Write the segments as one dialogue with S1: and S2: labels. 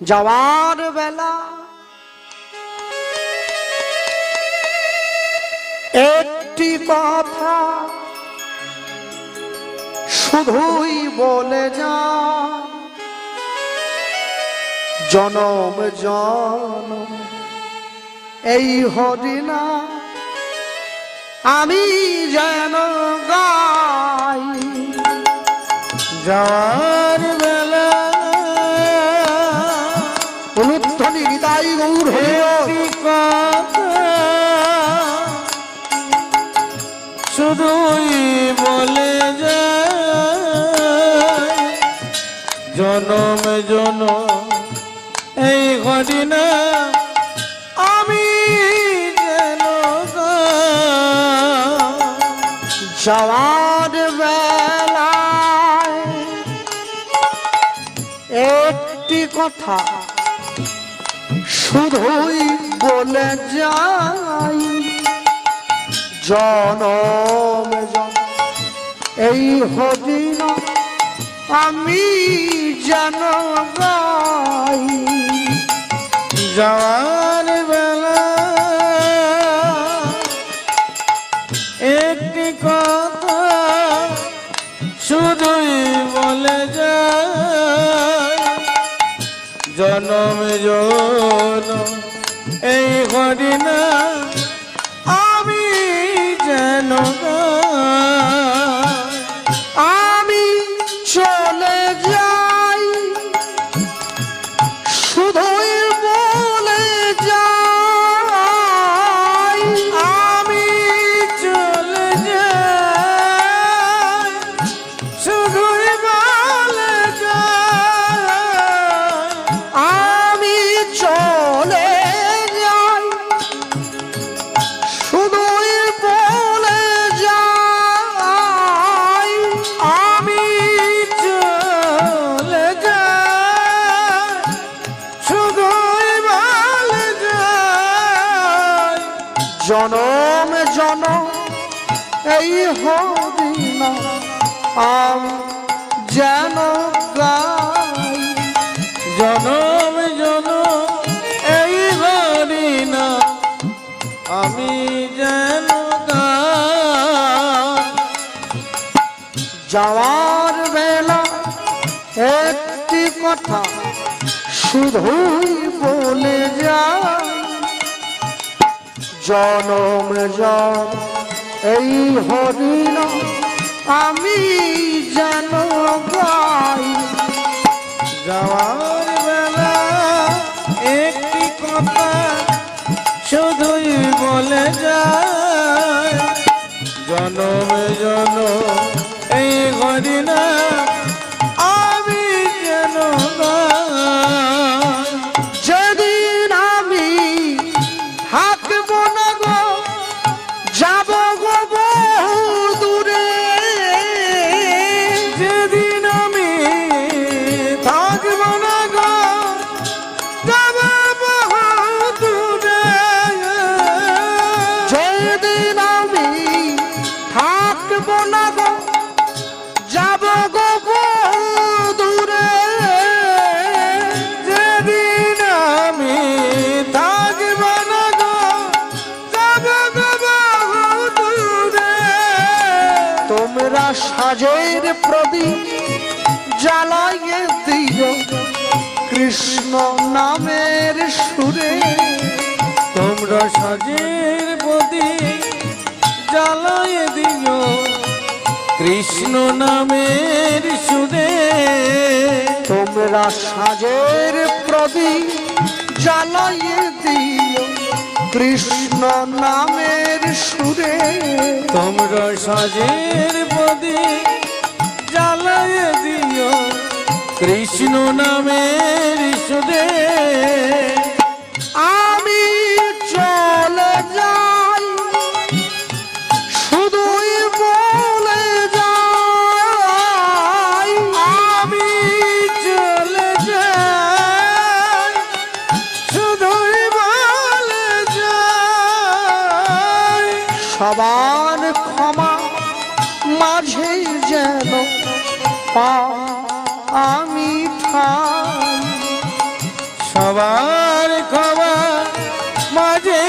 S1: যাওয়ার বেলা একটি কথা শুধুই বলে যা, জনম জনম এই হরিনা আমি যেন গাই।
S2: যাওয়ার বেলা
S1: অনুধ্বনি হৃদয় গৌর
S2: শুধুই বলে যায়, জনম জনম এই ঘটনা আমি যেন
S1: যাওয়ার বেলায় একটি কথা শুধুই বলে যাই, জনম জনম এই হরিণ আমি যেন গাই।
S2: যাওয়ার বেলা একটি কথা শুধুই বলে যায়, জনম জনম এই ঘটনা আমি যেন
S1: আমি চলে যাই শুধুই বলে যাই,
S2: আমি চলে যাই শুধুই বলে যাই,
S1: আমি চলে যাই শুধুই বলে যাই,
S2: আমি চলে যাই শুধুই বলে যাই,
S1: জনম জনম এই হরিণা আমি যেন গাই।
S2: জনম জনম এই হরিণা আমি যেন গাই।
S1: যাওয়ার বেলা একটি কথা শুধুই বলে যাই, জনম জনম এই হরিণ আমি যেন গাই।
S2: যাওয়ার বেলা একটি কথা শুধুই বলে যায়, জনম জনম এই হরিণা আমি যেন গাই।
S1: যেদিন আমি হাঁটব না গো যাব গো বহু দূরে,
S2: যেদিন আমি থাকব না গো যাব বহু দূরে,
S1: যেদিন আমি থাকব না গো যাব গো বহু দূরে,
S2: যেদিন আমি থাকব না গো যাব বহু দূরে,
S1: তোমরা সাজের প্রদীপ জ্বালাইয়ে দিও কৃষ্ণ নামের সুরে,
S2: তোমরা সাজের প্রদীপ জ্বালায় দিও কৃষ্ণ নামের সুরে,
S1: তোমরা সাজের প্রদীপ জ্বালাইয়ে দিও কৃষ্ণ নামের সুরে,
S2: তোমরা সাজের প্রদীপ জ্বালায় দিও কৃষ্ণ নামের সুরে।
S1: আমি চলে যাই শুধুই বলে যাই,
S2: আমি চলে যাই শুধুই বলে যাই,
S1: সবার ক্ষমা মাঝে যেন পা আমি ঠাই,
S2: সবার খবর মাঝে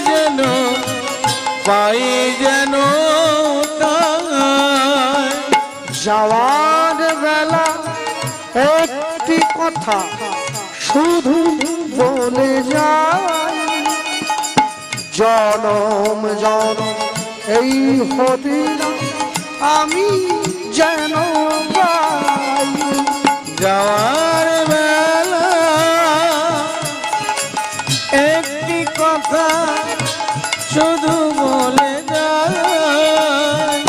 S2: যেন পাই যেন তাই।
S1: যাওয়ার বেলা একটি কথা শুধু বলে যায়, জনম জনম এই হতে না আমি যেন গাই।
S2: যাওয়ার বেলা একটি কথা শুধু বলে যায়,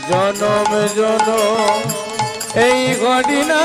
S2: জনম জনম এই ঘটনা